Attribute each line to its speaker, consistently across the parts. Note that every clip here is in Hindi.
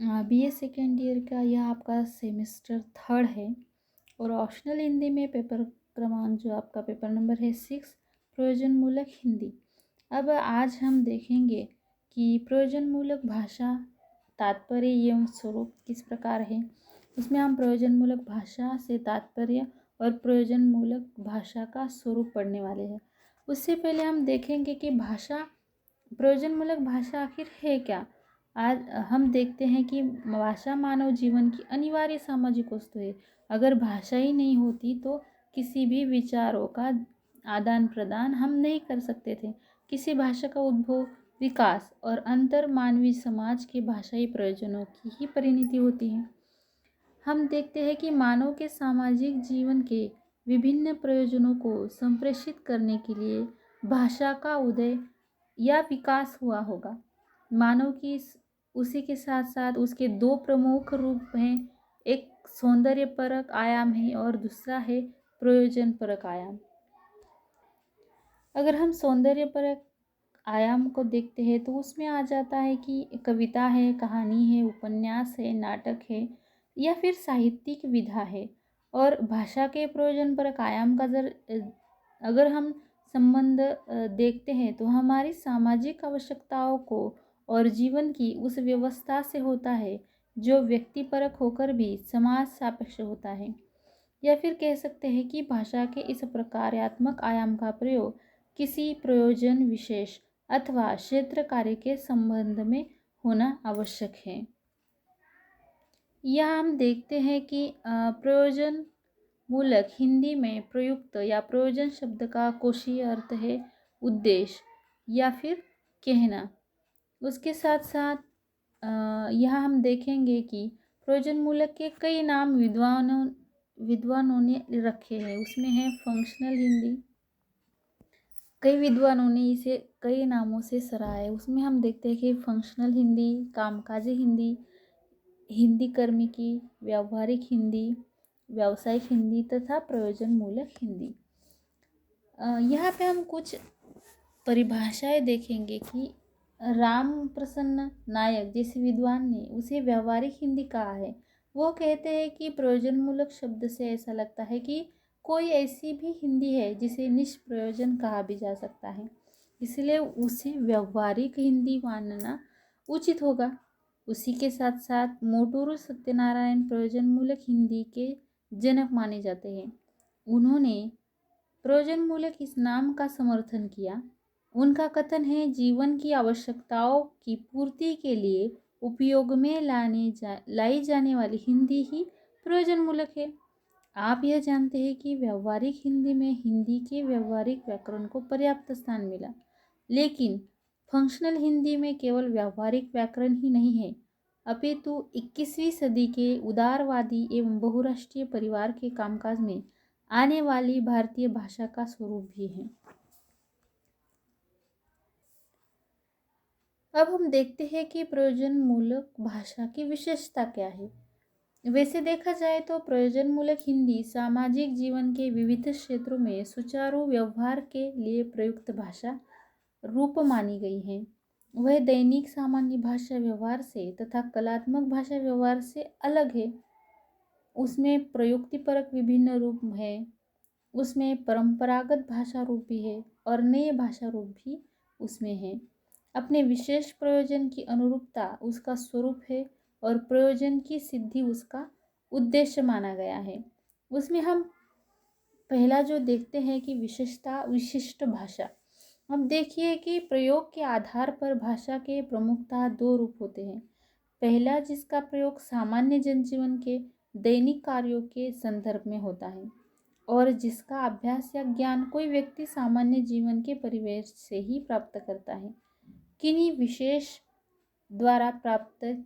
Speaker 1: बीए सेकेंड ईयर का यह आपका सेमेस्टर थर्ड है और ऑप्शनल हिंदी में पेपर क्रमांक जो आपका पेपर नंबर है 6, प्रयोजनमूलक हिंदी। अब आज हम देखेंगे कि प्रयोजनमूलक भाषा, तात्पर्य एवं स्वरूप किस प्रकार है। उसमें हम प्रयोजनमूलक भाषा से तात्पर्य और प्रयोजनमूलक भाषा का स्वरूप पढ़ने वाले हैं। उससे पहले हम देखेंगे कि प्रयोजनमूलक भाषा आखिर है क्या। आज हम देखते हैं कि भाषा मानव जीवन की अनिवार्य सामाजिक वस्तु है। अगर भाषा ही नहीं होती तो किसी भी विचारों का आदान प्रदान हम नहीं कर सकते थे। किसी भाषा का उद्भव, विकास और अंतर मानवीय समाज के भाषाई प्रयोजनों की ही परिणति होती है। हम देखते हैं कि मानव के सामाजिक जीवन के विभिन्न प्रयोजनों को संप्रेषित करने के लिए भाषा का उदय या विकास हुआ होगा। मानव की उसी के साथ साथ उसके दो प्रमुख रूप हैं। एक सौंदर्यपरक आयाम है और दूसरा है प्रयोजनपरक आयाम। अगर हम सौंदर्यपरक आयाम को देखते हैं तो उसमें आ जाता है कि कविता है, कहानी है, उपन्यास है, नाटक है या फिर साहित्यिक विधा है। और भाषा के प्रयोजनपरक आयाम का अगर हम संबंध देखते हैं तो हमारी सामाजिक आवश्यकताओं को और जीवन की उस व्यवस्था से होता है जो व्यक्तिपरक होकर भी समाज सापेक्ष होता है। या फिर कह सकते हैं कि भाषा के इस प्रकार्यात्मक आयाम का प्रयोग किसी प्रयोजन विशेष अथवा क्षेत्र कार्य के संबंध में होना आवश्यक है। यह हम देखते हैं कि प्रयोजन मूलक हिंदी में प्रयुक्त या प्रयोजन शब्द का कोशीय अर्थ है उद्देश्य या फिर कहना। उसके साथ साथ यहाँ हम देखेंगे कि प्रयोजन मूलक के कई नाम विद्वानों ने रखे हैं। उसमें है फंक्शनल हिंदी, कई विद्वानों ने इसे कई नामों से सराहा है। उसमें हम देखते हैं कि फंक्शनल हिंदी, कामकाजी हिंदी, हिंदी कर्मी की, व्यावहारिक हिंदी, व्यावसायिक हिंदी तथा प्रयोजन मूलक हिंदी। यहाँ पे हम कुछ परिभाषाएं देखेंगे कि राम प्रसन्न नायक जैसे विद्वान ने उसे व्यावहारिक हिंदी कहा है। वो कहते हैं कि प्रयोजन मूलक शब्द से ऐसा लगता है कि कोई ऐसी भी हिंदी है जिसे निष्प्रयोजन कहा भी जा सकता है, इसलिए उसे व्यावहारिक हिंदी मानना उचित होगा। उसी के साथ साथ मोटूरू सत्यनारायण प्रयोजन मूलक हिंदी के जनक माने जाते हैं। उन्होंने प्रयोजन मूलक इस नाम का समर्थन किया। उनका कथन है, जीवन की आवश्यकताओं की पूर्ति के लिए उपयोग में लाई जाने वाली हिंदी ही प्रयोजन मूलक है। आप यह जानते हैं कि व्यावहारिक हिंदी में हिंदी के व्यावहारिक व्याकरण को पर्याप्त स्थान मिला, लेकिन फंक्शनल हिंदी में केवल व्यावहारिक व्याकरण ही नहीं है, अपितु 21वीं सदी के उदारवादी एवं बहुराष्ट्रीय परिवार के कामकाज में आने वाली भारतीय भाषा का स्वरूप भी है। अब हम देखते हैं कि प्रयोजन मूलक भाषा की विशेषता क्या है। वैसे देखा जाए तो प्रयोजन मूलक हिंदी सामाजिक जीवन के विविध क्षेत्रों में सुचारू व्यवहार के लिए प्रयुक्त भाषा रूप मानी गई है। वह दैनिक सामान्य भाषा व्यवहार से तथा कलात्मक भाषा व्यवहार से अलग है। उसमें प्रयुक्तिपरक विभिन्न रूप है, उसमें परंपरागत भाषा रूप भी है और नए भाषा रूप भी उसमें है। अपने विशेष प्रयोजन की अनुरूपता उसका स्वरूप है और प्रयोजन की सिद्धि उसका उद्देश्य माना गया है। उसमें हम पहला जो देखते हैं कि विशिष्ट भाषा। अब देखिए कि प्रयोग के आधार पर भाषा के प्रमुखतः दो रूप होते हैं। पहला, जिसका प्रयोग सामान्य जनजीवन के दैनिक कार्यों के संदर्भ में होता है और जिसका अभ्यास या ज्ञान कोई व्यक्ति सामान्य जीवन के परिवेश से ही प्राप्त करता है, किन्हीं विशेष द्वारा प्राप्त।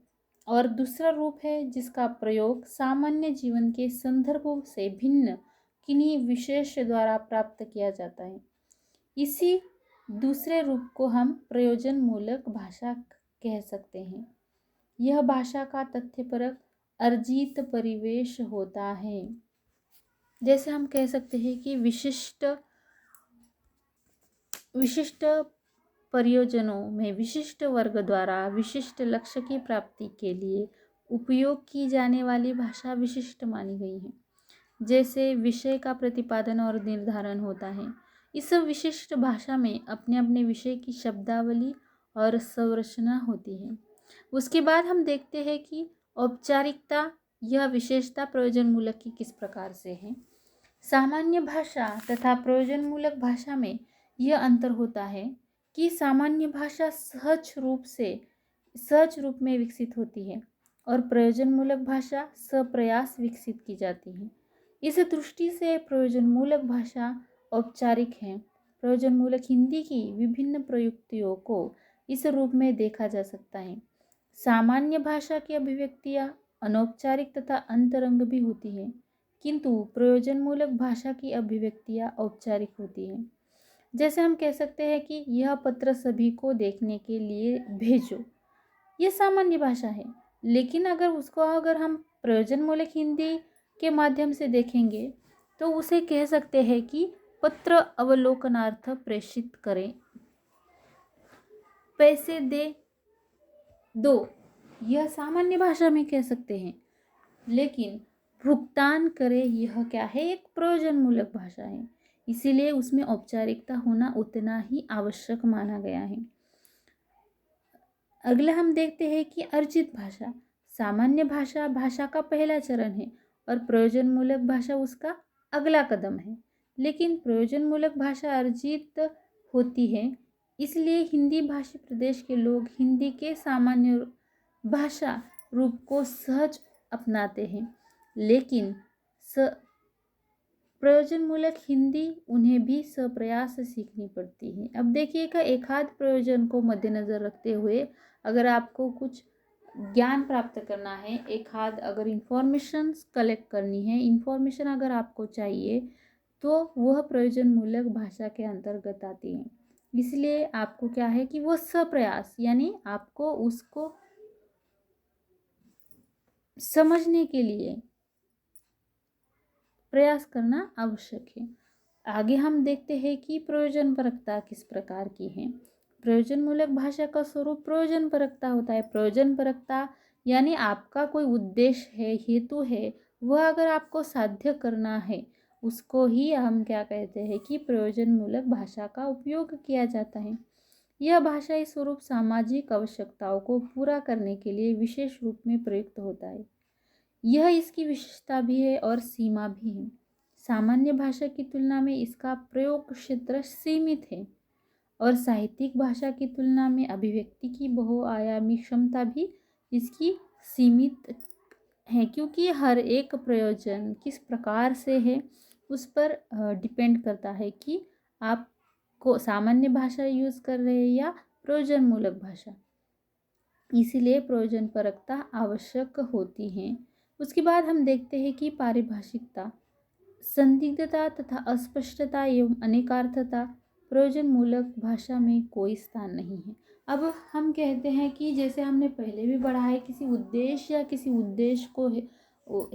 Speaker 1: और दूसरा रूप है जिसका प्रयोग सामान्य जीवन के संदर्भों से भिन्न किन्हीं विशेष द्वारा प्राप्त किया जाता है। इसी दूसरे रूप को हम प्रयोजन मूलक भाषा कह सकते हैं। यह भाषा का तथ्यपरक अर्जित परिवेश होता है। जैसे हम कह सकते हैं कि विशिष्ट परियोजनों में विशिष्ट वर्ग द्वारा विशिष्ट लक्ष्य की प्राप्ति के लिए उपयोग की जाने वाली भाषा विशिष्ट मानी गई है, जैसे विषय का प्रतिपादन और निर्धारण होता है। इस विशिष्ट भाषा में अपने अपने विषय की शब्दावली और संरचना होती है। उसके बाद हम देखते हैं कि औपचारिकता, यह विशेषता प्रयोजनमूलक की किस प्रकार से है। सामान्य भाषा तथा प्रयोजनमूलक भाषा में यह अंतर होता है कि सामान्य भाषा सहज रूप में विकसित होती है और प्रयोजनमूलक भाषा सप्रयास विकसित की जाती है। इस दृष्टि से प्रयोजनमूलक भाषा औपचारिक है। प्रयोजनमूलक हिंदी की विभिन्न प्रयुक्तियों को इस रूप में देखा जा सकता है। सामान्य भाषा की अभिव्यक्तियाँ अनौपचारिक तथा अंतरंग भी होती है, किंतु प्रयोजनमूलक भाषा की अभिव्यक्तियाँ औपचारिक होती हैं। जैसे हम कह सकते हैं कि यह पत्र सभी को देखने के लिए भेजो, ये सामान्य भाषा है। लेकिन अगर हम प्रयोजनमूलक हिंदी के माध्यम से देखेंगे तो उसे कह सकते हैं कि पत्र अवलोकनार्थ प्रेषित करें, पैसे दे दो, यह सामान्य भाषा में कह सकते हैं। लेकिन भुगतान करे, यह क्या है, एक प्रयोजनमूलक भाषा है। इसीलिए उसमें औपचारिकता होना उतना ही आवश्यक माना गया है। अगला हम देखते हैं कि अर्जित भाषा। सामान्य भाषा भाषा का पहला चरण है और प्रयोजनमूलक भाषा उसका अगला कदम है। लेकिन प्रयोजनमूलक भाषा अर्जित होती है, इसलिए हिंदी भाषी प्रदेश के लोग हिंदी के सामान्य भाषा रूप को सहज अपनाते हैं, लेकिन प्रयोजनमूलक हिंदी उन्हें भी सप्रयास से सीखनी पड़ती है। अब देखिएगा, एकाध प्रयोजन को मद्देनज़र रखते हुए अगर आपको कुछ ज्ञान प्राप्त करना है, एकाध अगर इन्फॉर्मेशन कलेक्ट करनी है, इन्फॉर्मेशन अगर आपको चाहिए, तो वह प्रयोजनमूलक भाषा के अंतर्गत आती है। इसलिए आपको क्या है कि वो सप्रयास, यानी आपको उसको समझने के लिए प्रयास करना आवश्यक है। आगे हम देखते हैं कि प्रयोजनपरकता किस प्रकार की है। प्रयोजनमूलक भाषा का स्वरूप प्रयोजनपरकता होता है। प्रयोजनपरकता यानी आपका कोई उद्देश्य है, हेतु है, वह अगर आपको साध्य करना है, उसको ही हम क्या कहते हैं कि प्रयोजनमूलक भाषा का उपयोग किया जाता है। यह भाषाई स्वरूप सामाजिक आवश्यकताओं को पूरा करने के लिए विशेष रूप में प्रयुक्त होता है। यह इसकी विशेषता भी है और सीमा भी है। सामान्य भाषा की तुलना में इसका प्रयोग क्षेत्र सीमित है और साहित्यिक भाषा की तुलना में अभिव्यक्ति की बहुआयामी क्षमता भी इसकी सीमित है, क्योंकि हर एक प्रयोजन किस प्रकार से है उस पर डिपेंड करता है कि आप को सामान्य भाषा यूज़ कर रहे हैं या प्रयोजनमूलक भाषा। इसीलिए प्रयोजनपरकता आवश्यक होती है। उसके बाद हम देखते हैं कि पारिभाषिकता, संदिग्धता तथा अस्पष्टता एवं अनेकार्थता प्रयोजनमूलक भाषा में कोई स्थान नहीं है। अब हम कहते हैं कि जैसे हमने पहले भी पढ़ा है, किसी उद्देश्य या किसी उद्देश्य को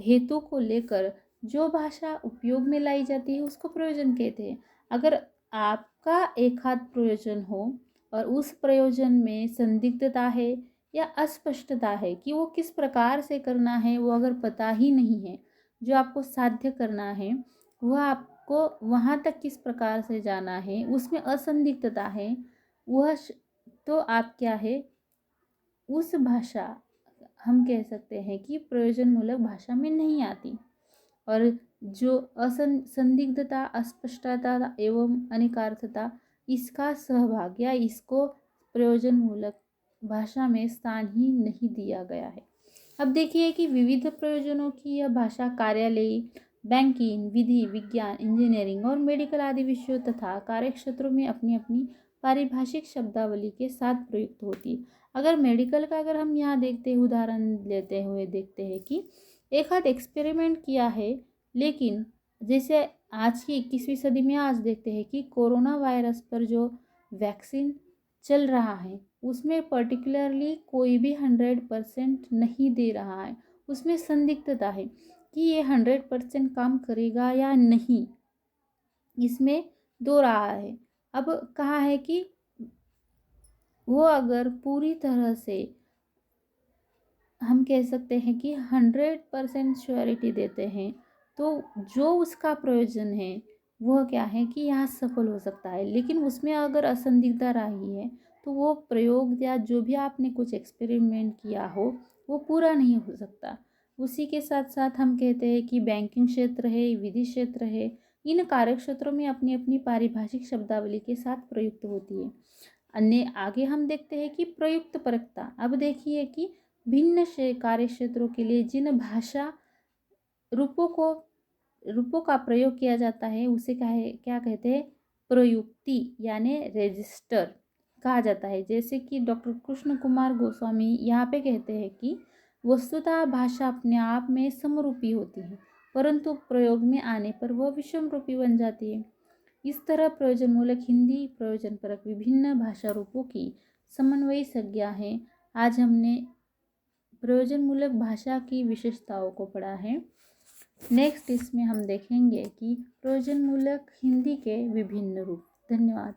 Speaker 1: हेतु को लेकर जो भाषा उपयोग में लाई जाती है उसको प्रयोजन कहते हैं। अगर आपका एक हाथ प्रयोजन हो और उस प्रयोजन में संदिग्धता है या अस्पष्टता है कि वो किस प्रकार से करना है, वो अगर पता ही नहीं है, जो आपको साध्य करना है वह आपको वहाँ तक किस प्रकार से जाना है, उसमें असंदिग्धता है, तो आप क्या है, उस भाषा हम कह सकते हैं कि प्रयोजनमूलक भाषा में नहीं आती। और जो संदिग्धता, अस्पष्टता एवं अनेकार्थता, इसका सहभाग या इसको प्रयोजनमूलक भाषा में स्थान ही नहीं दिया गया है। अब देखिए कि विविध प्रयोजनों की यह भाषा कार्यालयी, बैंकिंग, विधि, विज्ञान, इंजीनियरिंग और मेडिकल आदि विषयों तथा कार्यक्षेत्रों में अपनी अपनी पारिभाषिक शब्दावली के साथ प्रयुक्त होती है। अगर मेडिकल का अगर हम यहाँ देखते हैं, उदाहरण लेते हुए देखते हैं कि एक हाथ एक्सपेरिमेंट किया है, लेकिन जैसे आज की 21वीं सदी में आज देखते हैं कि कोरोना वायरस पर जो वैक्सीन चल रहा है उसमें पर्टिकुलरली कोई भी 100% नहीं दे रहा है, उसमें संदिग्धता है कि ये 100% काम करेगा या नहीं, इसमें दो रहा है। अब कहा है कि वो अगर पूरी तरह से हम हम कह सकते हैं कि 100% श्योरिटी देते हैं, तो जो उसका प्रयोजन है वह क्या है कि यहाँ सफल हो सकता है। लेकिन उसमें अगर असंदिग्धता रही है तो वो प्रयोग या जो भी आपने कुछ एक्सपेरिमेंट किया हो वो पूरा नहीं हो सकता। उसी के साथ साथ हम कहते हैं कि बैंकिंग क्षेत्र है, विधि क्षेत्र है, इन कार्य क्षेत्रों में अपनी अपनी पारिभाषिक शब्दावली के साथ प्रयुक्त होती है। अन्य आगे हम देखते हैं कि प्रयुक्त परकता। अब देखिए कि भिन्न कार्य क्षेत्रों के लिए जिन भाषा रूपों का प्रयोग किया जाता है उसे क्या कहते हैं, प्रयुक्ति यानी रजिस्टर कहा जाता है। जैसे कि डॉक्टर कृष्ण कुमार गोस्वामी यहाँ पे कहते हैं कि वस्तुतः भाषा अपने आप में समरूपी होती है, परंतु प्रयोग में आने पर वह विषम रूपी बन जाती है। इस तरह प्रयोजनमूलक हिंदी प्रयोजन परक विभिन्न भाषा रूपों की समन्वयी संज्ञा है। आज हमने प्रयोजनमूलक भाषा की विशेषताओं को पढ़ा है। नेक्स्ट इसमें हम देखेंगे कि प्रयोजनमूलक हिंदी के विभिन्न रूप। धन्यवाद।